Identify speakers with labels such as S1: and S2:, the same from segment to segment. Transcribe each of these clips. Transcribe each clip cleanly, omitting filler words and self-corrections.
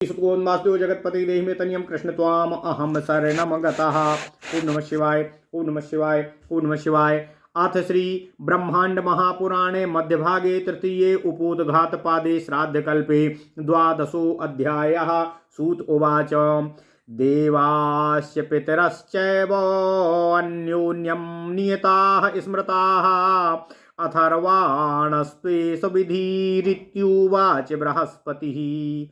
S1: सुतोन्मास्तो जगत्पति देहि मे तनियम कृष्ण त्वाम अहम शरणम गतः। ओम नमः शिवाय, ओम नमः शिवाय, ओम नमः शिवाय। अथ श्री ब्रह्मांड महापुराणे मध्यभागे तृतीये उपोद्घात पादे श्राद्धकल्पे द्वादशो अध्यायः। सूत उवाच देवास्य पितरश्चैव अन्योन्यं नियताः स्मृताः अथर्वाणस्त्वेष विधिरित्युवाच बृहस्पतिः।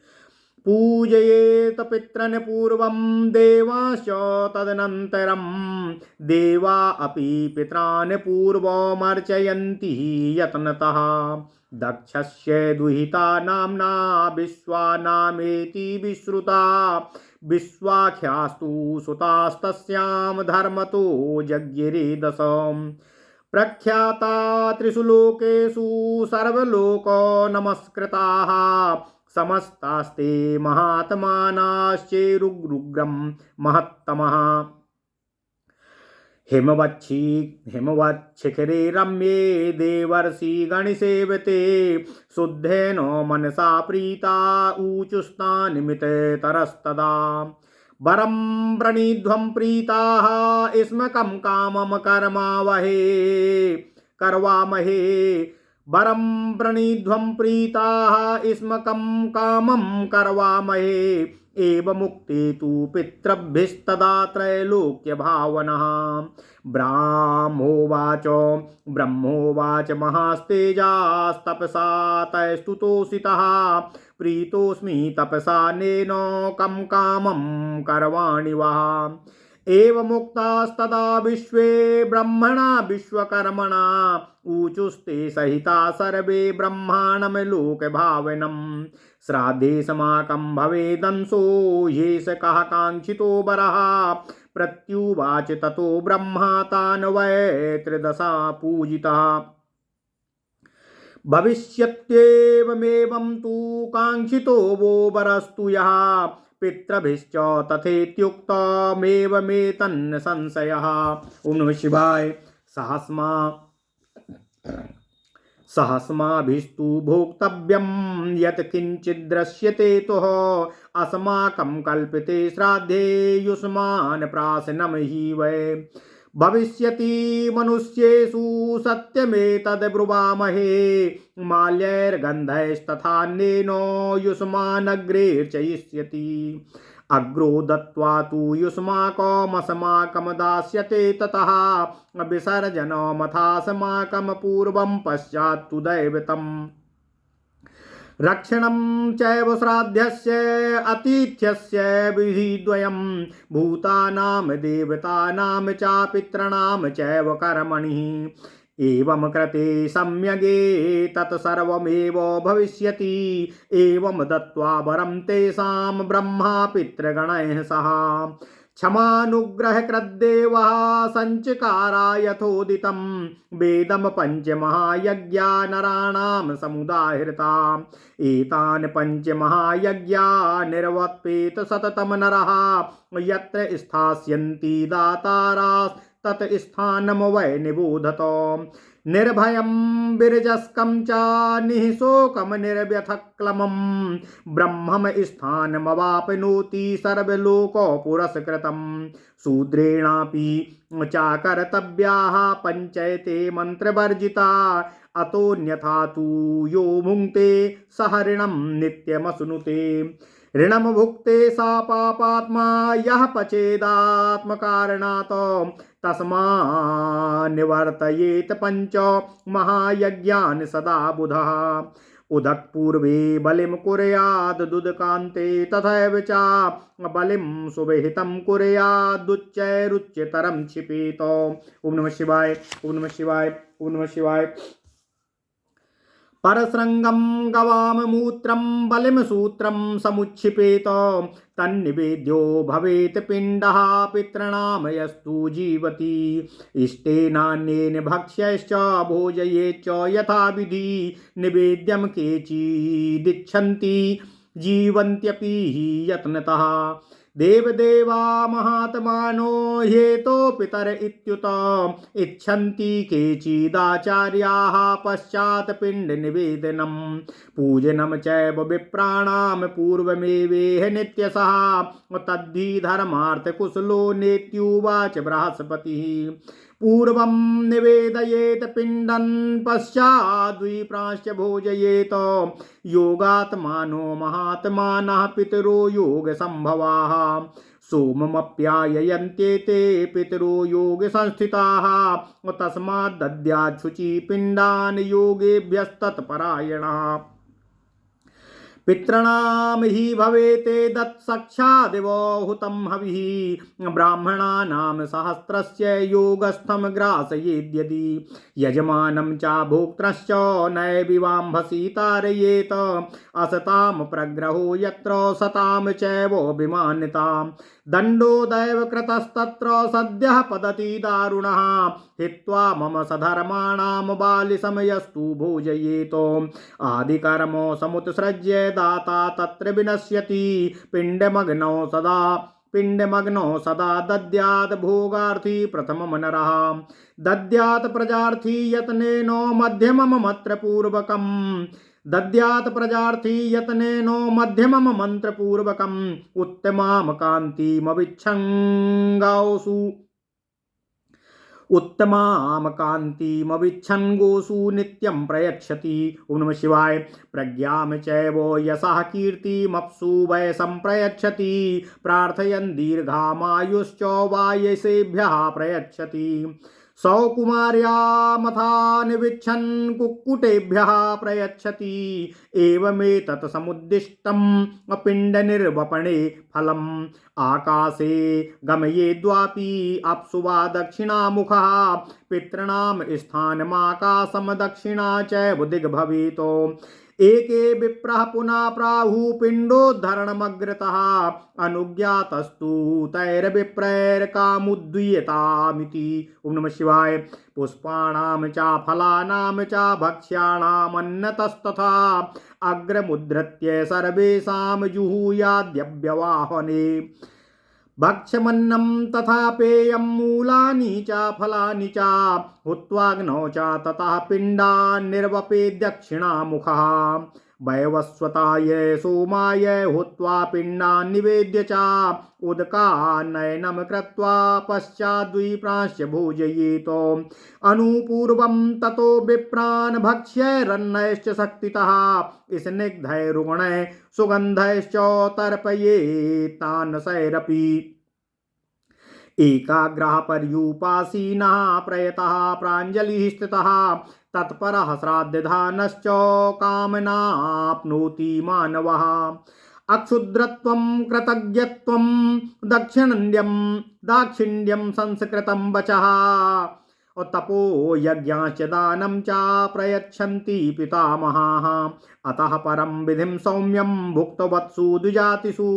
S1: पूजयेत पितॄन् पूर्वं देवाश्च तदनन्तरं देवा अपि पितॄन् पूर्वमर्चयन्ति यत्नतः। दक्षस्य दुहिता नाम्ना विश्वानामेति विश्रुता विश्वाख्यास्तु सुतास्तस्यां धर्मतो जज्ञिरे दश। प्रख्याता त्रिषु लोकेषु सर्वलोको नमस्कृताः समस्तास्ते महात्मानाश्चेरुग्रुग्रं महत्तमः। हिमवच्छिखरे रम्ये देवर्षि गणसेवते शुद्धेन मनसा प्रीता ऊचुस्तान्मिततरस्तदा। वरं प्रणीध्वं प्रीताः स्मकं कामं करवामहे। वरं प्रणीध्वं प्रीताः स्मकं कामं करवामहे। एवमुक्ते तु पितृभ्यस्तदा त्रैलोक्यभावनः। ब्रह्मोवाच महास्तेजास्तपसा तैस्तुतोषितः। प्रीतोऽस्मि तपसा नेन कं कामं करवाणि वः। एवमुक्तास्तदा विश्वे ब्रह्मणा विश्वकर्मणा ऊचुस्ते सहिता सर्वे ब्रह्माणं लोकभावनम्। श्राद्धे समाकं भवेदंसो येष कः काङ्क्षितो वरः। प्रत्युवाच ततो ब्रह्मा तान् वै त्रिदशा पूजितः। भविष्यत्येवमेवं तु काङ्क्षितो वो वरस्तु यः। पितृभिश्च तथेत्युक्तमेवमेतन्न संशयः। ओम नमः शिवाय। सहस्माभिस्तु भोक्तव्यं यत् किञ्चित् दृश्यते तुः। अस्माकं कल्पिते श्राद्धे युष्मान् प्राशनं हि वै। भविष्यति मनुष्येषु सत्यमेतद्ब्रुवामहे। माल्यैर्गन्धैस्तथान्येन युष्मानग्रेर्चयिष्यति। अग्रो दत्त्वा तु युष्माकमस्माकं दास्यते ततः। विसर्जनमथास्माकं पूर्वं पश्चात्तु दैवतम्। रक्षणं चैव श्राद्धस्य अतिथ्यस्य विधिद्वयं। भूतानां देवतानां च पितॄणां चैव कर्मणि। एवं कृते सम्यगे तत्सर्वमेव भविष्यति। एवं दत्त्वा वरं तेषां ब्रह्मा पितृगणैः सह। क्षमानुग्रहकृद्देवः सञ्चकारा यथोदितं। वेदं पञ्चमहायज्ञा नराणां समुदाहृता। एतान् पञ्चमहायज्ञा निर्वर्तेत सततं नरः। यत्र स्थास्यन्ति दाताराः तत् स्थानं वै निबोधत। निर्भयं विरजस्कं च निःशोकं निर्व्यथक्लमं। ब्रह्मं स्थानमवाप्नोति सर्वलोको पुरस्कृतं। शूद्रेणापि चाकर्तव्याः पञ्चैते मन्त्रवर्जिता। अतोऽन्यथा तु यो भुङ्क्ते स ऋणं नित्यमश्नुते। ऋणं भुक्ते सा पापात्मा यः पचेदात्मकारणात्। तस्मान्निवर्तयेत् पञ्च महायज्ञान् सदा बुधः। उदक्पूर्वे बलिं कुर्याद् दुदकान्ते तथैव च बलिं सुविहितं कुर्यादुच्चैरुच्चतरं क्षिपेत। ओम नमः शिवाय, ओम नमः शिवाय, ओम नमः शिवाय। परसृंगं गवाम मूत्रं बलिं सूत्रं समुच्छिपेत। तन्निवेद्यो भवेत् पिण्डः पितॄणां यस्तु जीवति। इष्टेनान्येन भक्ष्यश्च भोजयेच्च यथाविधि। निवेद्यं केचिदिच्छन्ति जीवन्त्यपि यत्नतः। देवदेवा महात्मानो हेतो पितर इत्युत इच्छन्ति केचिदाचार्याः पश्चात् पिंड निवेदनम पूजनम चैव विप्राणाम पूर्वमेवेह नित्यसः तद्धि धर्मार्थ कुशलो नेत्युवाच बृहस्पतिः पूर्वं निवेदयेत पिंडं पश्चाद्विप्रांश्च भोजयेत योगात्मानो महात्मानः पितरो योगसंभवाः सोममप्याययन्ते ते पितरो योगसंस्थिताः तस्माद्दद्याच्छुचि पिण्डान् योगेभ्यस्तत्परायणाः पितॄणां हि भवेते दत्सक्षादिवो हुतं हविः ब्राह्मणानां सहस्रस्य योगस्थं ग्रासयेद्यदि यजमानं च भोक्त्रश्च नैविवाम्भसि तारयेत असतां प्रग्रहो यत्र सतां चैवोऽभिमान्यताम् दण्डो दैवकृतस्तत्र सद्यः पतति दारुणः हित्वा मम सधर्माणां बालिसमयस्तु भोजयेतो आदिकर्मो समुत्सृज्य दाता तत्र विनश्यति पिण्डमग्नो सदा दद्यात् भोगार्थी प्रथमं नरः दद्यात् प्रजार्थी यत्नेनो मध्यमं मन्त्रपूर्वकम् दद्यात् प्रजार्थी यत्नेनो मध्यमं मन्त्रपूर्वकम् उत्तमां कान्तिमविच्छङ्गासु उत्तमां कान्तिमविच्छन् गोषु नित्यं प्रयच्छति। ओम नमः शिवाय। प्रज्ञां चैव यशः कीर्तिमप्सु वै सम्प्रयच्छति प्रार्थयन् दीर्घामायुश्च वायसेभ्यः प्रयच्छति सौकुमार्यामथानिविच्छन् कुक्कुटेभ्यः प्रयच्छति एवमेतत् समुद्दिष्टम् पिण्डनिर्वपणे फलम् आकाशे गमयेद्वापि अप्सु वा दक्षिणामुखः पितॄणां स्थानमाकाशं दक्षिणा चैव दिग्भवेतो एके विप्रः पुनः प्राहुः पिण्डोद्धरणमग्रतः अनुज्ञातस्तु तैर्विप्रैर्कामुद्दीयतामिति। ओम नमः शिवाय। पुष्पाणां च फलानां च भक्ष्याणामन्नतस्तथा अग्रमुद्धृत्य सर्वेषां जुहूयाद्यव्यवाहने भक्ष्यमन्नं तथा पेयं मूलानि च फलानि च हुत्वाग्नौ च ततः पिण्डान् निर्वपेत् दक्षिणामुखः वैवस्वताय सोमाय हुत्वा पिण्डान् निवेद्य च उदकान्नयनं कृत्वा पश्चाद्विप्रांश्च भोजयेतो अनुपूर्वं ततो विप्रान् भक्ष्यैरन्नैश्च शक्तितः स्निग्धैरुगुणैः सुगन्धैश्च तर्पयेतान् सैरपि एकाग्रः पर्युपासीनः प्रयतः प्राञ्जलिः स्थितः तत्परः श्राद्धदानश्च कामनाप्नोति मानवः अक्षुद्रत्वं कृतज्ञत्वं दाक्षिण्यं संस्कृतं वचः तपो यज्ञाश्च दानं च प्रयच्छन्ति पितामहाः अतः परं विधिं सौम्यं भुक्तवत्सु द्विजातिषु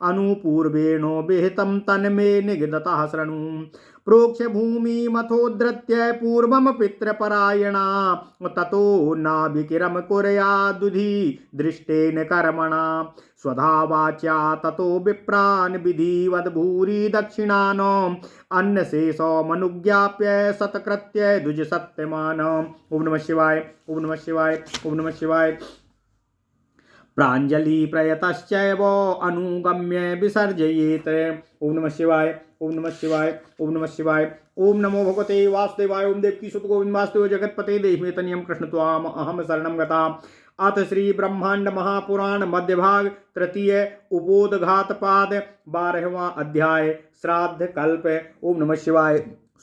S1: अनुपूर्वेणो विहितं तन्मे निगदतः शृणु प्रोक्ष्य भूमिमथोद्धृत्य पूर्वं पितृपरायणा ततो नाभिकिरं कुर्यादुधि दृष्टेन कर्मणा स्वधा वाच्या ततो विप्रान् विधिवद्भूरि दक्षिणानो अन्नशेषमनुज्ञाप्य सत्कृत्य द्विज सत्यमान। ओम नमः शिवाय। ओम नमः शिवाय। ओम नमः शिवाय। प्राञ्जलि प्रयतश्चैव अनुगम्य विसर्जयेत्। ओम नमः शिवाय। ओम नमः शिवाय। ओम नमः शिवाय। ओम नमो भगवते वासुदेवाय। ओम देवकी सुत गोविंद वासुदेव जगतपते देहि तनियम कृष्ण त्वाम अहम शरणं गता। अथ श्री ब्रह्मांड महापुराण मध्य भाग तृतीय उपोदघातपाद 12वां अध्याय श्राद्ध कल्प। ओम नमः शिवाय।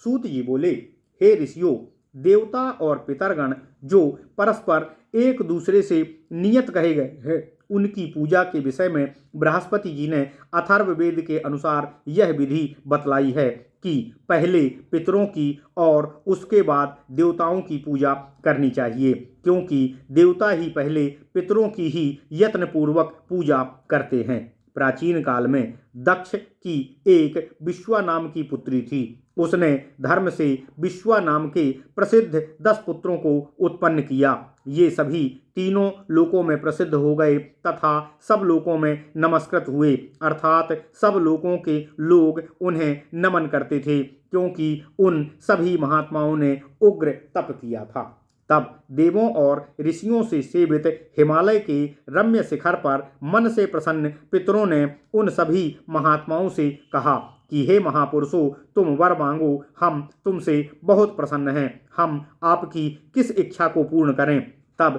S1: सूत जी बोले, हे ऋषियों, देवता और पितरगण जो परस्पर एक दूसरे से नियत कहे गए हैं उनकी पूजा के विषय में बृहस्पति जी ने अथर्ववेद के अनुसार यह विधि बतलाई है कि पहले पितरों की और उसके बाद देवताओं की पूजा करनी चाहिए, क्योंकि देवता ही पहले पितरों की ही यत्नपूर्वक पूजा करते हैं। प्राचीन काल में दक्ष की एक विश्वा नाम की पुत्री थी। उसने धर्म से विश्वा नाम के प्रसिद्ध 10 पुत्रों को उत्पन्न किया। ये सभी तीनों लोकों में प्रसिद्ध हो गए तथा सब लोकों में नमस्कृत हुए, अर्थात सब लोकों के लोग उन्हें नमन करते थे, क्योंकि उन सभी महात्माओं ने उग्र तप किया था। तब देवों और ऋषियों से सेवित हिमालय के रम्य शिखर पर मन से प्रसन्न पितरों ने उन सभी महात्माओं से कहा कि हे महापुरुषों, तुम वर मांगो, हम तुमसे बहुत प्रसन्न हैं, हम आपकी किस इच्छा को पूर्ण करें। तब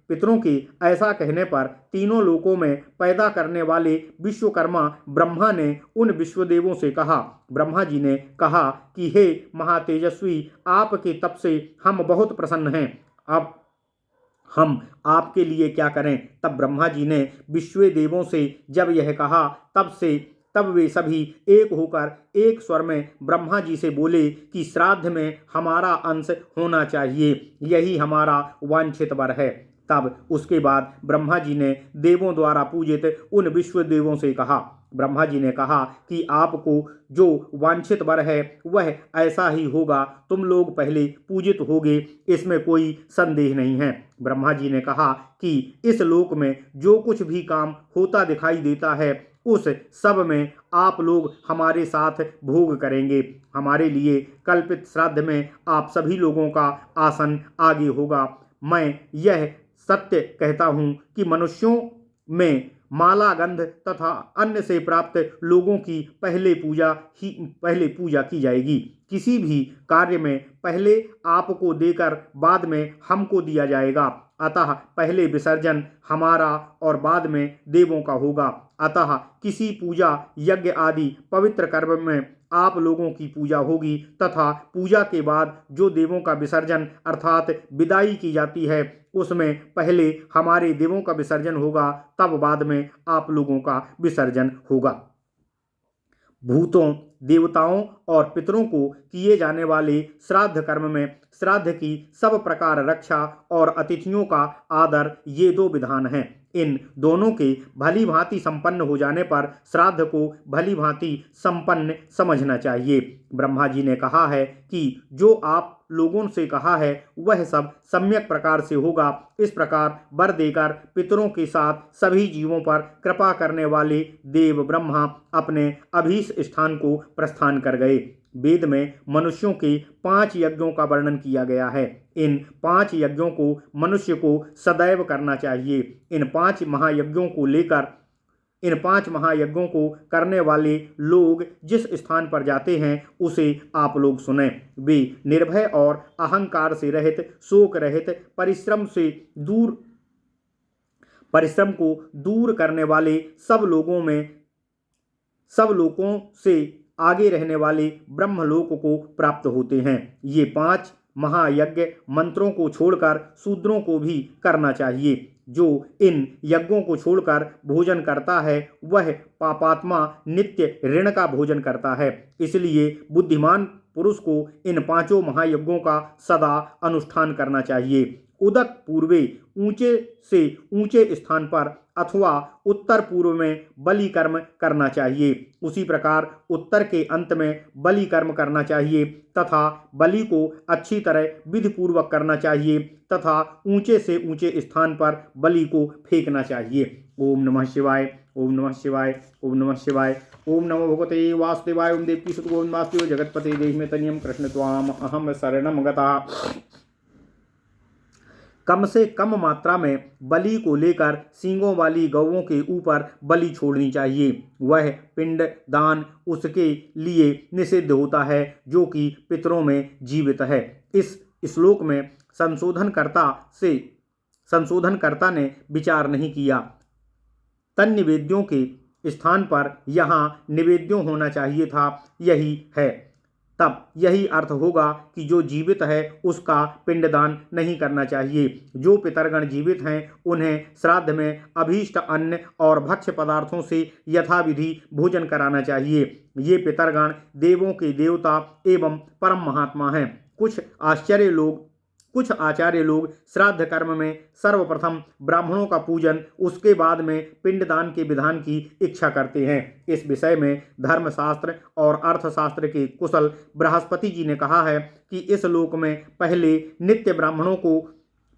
S1: पितरों के ऐसा कहने पर तीनों लोकों में पैदा करने वाले विश्वकर्मा ब्रह्मा ने उन विश्वदेवों से कहा। ब्रह्मा जी ने कहा कि हे महातेजस्वी, आपके तप से हम बहुत प्रसन्न हैं, अब हम आपके लिए क्या करें। तब ब्रह्मा जी ने विश्वदेवों से जब यह कहा, तब वे सभी एक होकर एक स्वर में ब्रह्मा जी से बोले कि श्राद्ध में हमारा अंश होना चाहिए, यही हमारा वांछित वर है। तब उसके बाद ब्रह्मा जी ने देवों द्वारा पूजित उन विश्वदेवों से कहा। ब्रह्मा जी ने कहा कि आपको जो वांछित वर है वह ऐसा ही होगा, तुम लोग पहले पूजित होगे, इसमें कोई संदेह नहीं है। ब्रह्मा जी ने कहा कि इस लोक में जो कुछ भी काम होता दिखाई देता है उस सब में आप लोग हमारे साथ भोग करेंगे। हमारे लिए कल्पित श्राद्ध में आप सभी लोगों का आसन आगे होगा। मैं यह सत्य कहता हूँ कि मनुष्यों में माला गंध तथा अन्न से प्राप्त लोगों की पहले पूजा की जाएगी। किसी भी कार्य में पहले आपको देकर बाद में हमको दिया जाएगा, अतः पहले विसर्जन हमारा और बाद में देवों का होगा। अतः किसी पूजा यज्ञ आदि पवित्र कर्म में आप लोगों की पूजा होगी तथा पूजा के बाद जो देवों का विसर्जन अर्थात विदाई की जाती है उसमें पहले हमारे देवों का विसर्जन होगा, तब बाद में आप लोगों का विसर्जन होगा। भूतों, देवताओं और पितरों को किए जाने वाले श्राद्ध कर्म में श्राद्ध की सब प्रकार रक्षा और अतिथियों का आदर, ये 2 विधान हैं। इन दोनों के भली भांति संपन्न हो जाने पर श्राद्ध को भली भांति संपन्न समझना चाहिए। ब्रह्मा जी ने कहा है कि जो आप लोगों से कहा है वह सब सम्यक प्रकार से होगा। इस प्रकार वर देकर पितरों के साथ सभी जीवों पर कृपा करने वाले देव ब्रह्मा अपने अभीष्ट स्थान को प्रस्थान कर गए। वेद में मनुष्यों के 5 यज्ञों का वर्णन किया गया है। इन 5 यज्ञों को मनुष्य को सदैव करना चाहिए। इन 5 महायज्ञों को करने वाले लोग जिस स्थान पर जाते हैं उसे आप लोग सुने। वे निर्भय और अहंकार से रहित, शोक रहित, परिश्रम को दूर करने वाले, सब लोगों से आगे रहने वाले ब्रह्मलोक को प्राप्त होते हैं। ये 5 महायज्ञ मंत्रों को छोड़कर शूद्रों को भी करना चाहिए। जो इन यज्ञों को छोड़कर भोजन करता है वह पापात्मा नित्य ऋण का भोजन करता है। इसलिए बुद्धिमान पुरुष को इन 5 महायज्ञों का सदा अनुष्ठान करना चाहिए। उदक पूर्वे ऊंचे से ऊंचे स्थान पर अथवा उत्तर पूर्व में बलि कर्म करना चाहिए। उसी प्रकार उत्तर के अंत में बलि कर्म करना चाहिए तथा बलि को अच्छी तरह विधि पूर्वक करना चाहिए तथा ऊंचे से ऊंचे स्थान पर बलि को फेंकना चाहिए। ओम नमः शिवाय, ओम नमः शिवाय, ओम नमः शिवाय, ओम नमो भगवते वासुदेवाय, ओम देवकी सुत गोविंद वासुदेव जगतपते देहि में तनियम कृष्ण त्वाम अहम शरणम गतः। कम से कम मात्रा में बलि को लेकर सींगों वाली गौओं के ऊपर बलि छोड़नी चाहिए। वह पिंड दान उसके लिए निषिद्ध होता है जो कि पितरों में जीवित है। इस श्लोक में संशोधनकर्ता ने विचार नहीं किया। तन निवेद्यों के स्थान पर यहाँ निवेद्यों होना चाहिए था, यही है। तब यही अर्थ होगा कि जो जीवित है उसका पिंडदान नहीं करना चाहिए। जो पितरगण जीवित हैं उन्हें श्राद्ध में अभीष्ट अन्न और भक्ष्य पदार्थों से यथाविधि भोजन कराना चाहिए। ये पितरगण देवों के देवता एवं परम महात्मा हैं। कुछ कुछ आचार्य लोग श्राद्ध कर्म में सर्वप्रथम ब्राह्मणों का पूजन, उसके बाद में पिंडदान के विधान की इच्छा करते हैं। इस विषय में धर्मशास्त्र और अर्थशास्त्र के कुशल बृहस्पति जी ने कहा है कि इस लोक में पहले नित्य ब्राह्मणों को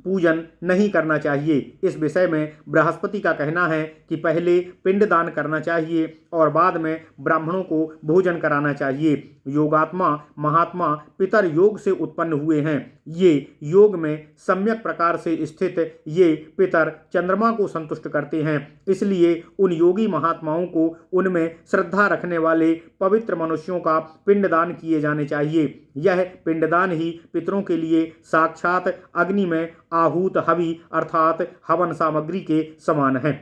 S1: पूजन नहीं करना चाहिए। इस विषय में बृहस्पति का कहना है कि पहले पिंडदान करना चाहिए और बाद में ब्राह्मणों को भोजन कराना चाहिए। योगात्मा महात्मा पितर योग से उत्पन्न हुए हैं। ये योग में सम्यक प्रकार से स्थित ये पितर चंद्रमा को संतुष्ट करते हैं, इसलिए उन योगी महात्माओं को उनमें श्रद्धा रखने वाले पवित्र मनुष्यों का पिंडदान किए जाने चाहिए। यह पिंडदान ही पितरों के लिए साक्षात अग्नि में आहूत हवि अर्थात हवन सामग्री के समान है।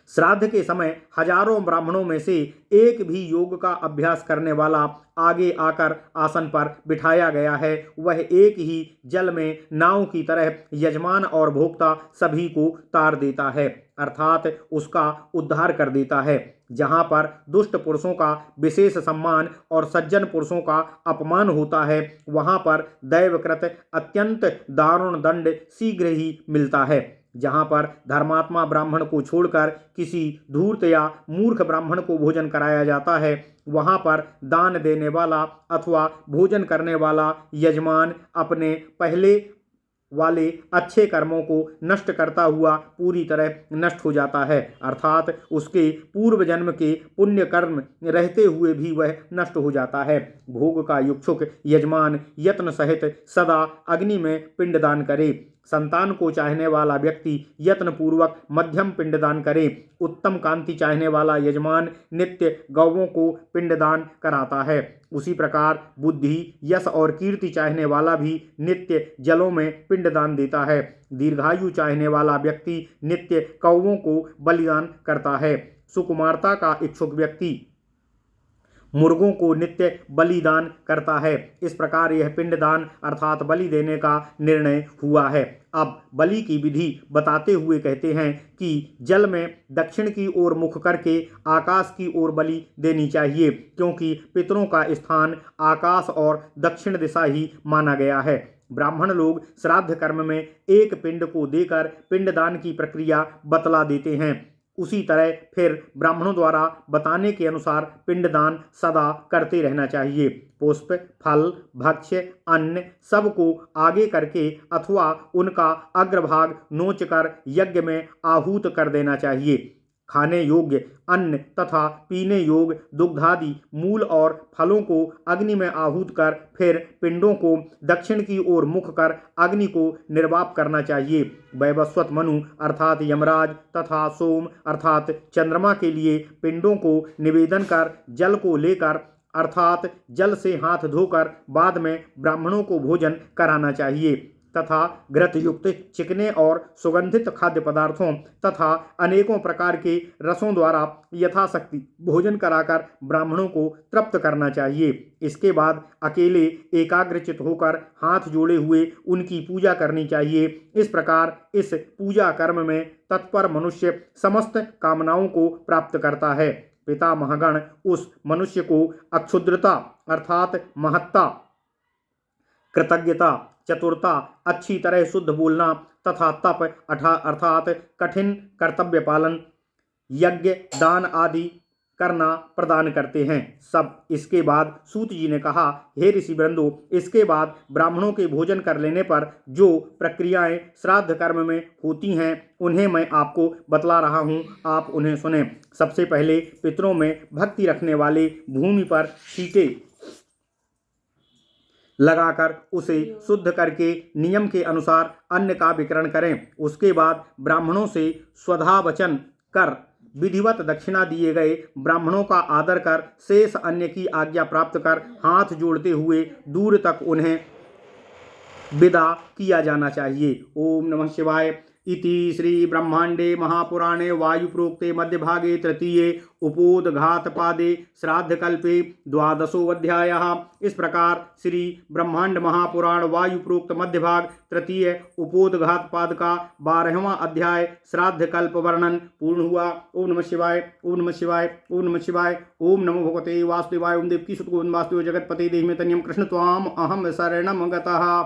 S1: श्राद्ध के समय हजारों ब्राह्मणों में से एक भी योग का अभ्यास करने वाला आगे आकर आसन पर बिठाया गया है। वह एक ही जल में नाव की तरह यजमान और भोक्ता सभी को तार देता है, अर्थात उसका उद्धार कर देता है। जहाँ पर दुष्ट पुरुषों का विशेष सम्मान और सज्जन पुरुषों का अपमान होता है, वहाँ पर दैवकृत अत्यंत दारुण दंड शीघ्र ही मिलता है। जहाँ पर धर्मात्मा ब्राह्मण को छोड़कर किसी धूर्त या मूर्ख ब्राह्मण को भोजन कराया जाता है, वहाँ पर दान देने वाला अथवा भोजन करने वाला यजमान अपने पहले वाले अच्छे कर्मों को नष्ट करता हुआ पूरी तरह नष्ट हो जाता है, अर्थात उसके पूर्व जन्म के पुण्य कर्म रहते हुए भी वह नष्ट हो जाता है। भोग का इच्छुक यजमान यत्न सहित सदा अग्नि में पिंडदान करे। संतान को चाहने वाला व्यक्ति यत्न पूर्वक मध्यम पिंडदान करे। उत्तम कांति चाहने वाला यजमान नित्य गौवों को पिंडदान कराता है। उसी प्रकार बुद्धि, यश और कीर्ति चाहने वाला भी नित्य जलों में पिंडदान देता है। दीर्घायु चाहने वाला व्यक्ति नित्य कौवों को बलिदान करता है। सुकुमारता का इच्छुक व्यक्ति मुर्गों को नित्य बलिदान करता है। इस प्रकार यह पिंडदान अर्थात बलि देने का निर्णय हुआ है। अब बलि की विधि बताते हुए कहते हैं कि जल में दक्षिण की ओर मुख करके आकाश की ओर बलि देनी चाहिए, क्योंकि पितरों का स्थान आकाश और दक्षिण दिशा ही माना गया है। ब्राह्मण लोग श्राद्ध कर्म में एक पिंड को देकर पिंडदान की प्रक्रिया बतला देते हैं। उसी तरह फिर ब्राह्मणों द्वारा बताने के अनुसार पिंडदान सदा करते रहना चाहिए। पुष्प, फल, भक्ष्य, अन्न सबको आगे करके अथवा उनका अग्रभाग नोचकर यज्ञ में आहूत कर देना चाहिए। खाने योग्य अन्न तथा पीने योग्य दुग्धादि मूल और फलों को अग्नि में आहूत कर फिर पिंडों को दक्षिण की ओर मुख कर अग्नि को निर्वाप करना चाहिए। वैवस्वत मनु अर्थात यमराज तथा सोम अर्थात चंद्रमा के लिए पिंडों को निवेदन कर जल को लेकर अर्थात जल से हाथ धोकर बाद में ब्राह्मणों को भोजन कराना चाहिए तथा घृत युक्त चिकने और सुगंधित खाद्य पदार्थों तथा अनेकों प्रकार के रसों द्वारा यथाशक्ति भोजन कराकर ब्राह्मणों को तृप्त करना चाहिए। इसके बाद अकेले एकाग्रचित होकर हाथ जोड़े हुए उनकी पूजा करनी चाहिए। इस प्रकार इस पूजा कर्म में तत्पर मनुष्य समस्त कामनाओं को प्राप्त करता है। पितामहगण उस मनुष्य को अक्षुद्रता अर्थात महत्ता, कृतज्ञता, चतुरता, अच्छी तरह शुद्ध बोलना तथा तप अर्थात कठिन कर्तव्य पालन, यज्ञ, दान आदि करना प्रदान करते हैं। सब इसके बाद सूत जी ने कहा, हे ऋषि वृंदो, इसके बाद ब्राह्मणों के भोजन कर लेने पर जो प्रक्रियाएं श्राद्ध कर्म में होती हैं उन्हें मैं आपको बतला रहा हूं, आप उन्हें सुने। सबसे पहले पितरों में भक्ति रखने वाले भूमि पर छींटे लगाकर उसे शुद्ध करके नियम के अनुसार अन्न का वितरण करें। उसके बाद ब्राह्मणों से स्वधावचन कर विधिवत दक्षिणा दिए गए ब्राह्मणों का आदर कर शेष अन्न की आज्ञा प्राप्त कर हाथ जोड़ते हुए दूर तक उन्हें विदा किया जाना चाहिए। ओम नमः शिवाय। इति श्री ब्रह्मांडे महापुराणे वायुप्रोक्ते मध्यभागे तृतीये उपोदघातपादे श्राद्धकल्पे 12वाध्यायः। इस प्रकार श्री ब्रह्मांड महापुराण वायुप्रोक्त मध्यभाग तृतीय उपोदघातपाद का 12वां अध्याय श्राद्धकल्प वर्णन पूर्ण हुआ। ओम नमः शिवाय, ओम नमः शिवाय, ओम नमः शिवाय। ओम नमो भगवते वासुदेवाय। ओम देवकी सुत गोविंद वासुदेव जगतपते देहि में तनियम कृष्ण त्वाम अहम शरणम गतः।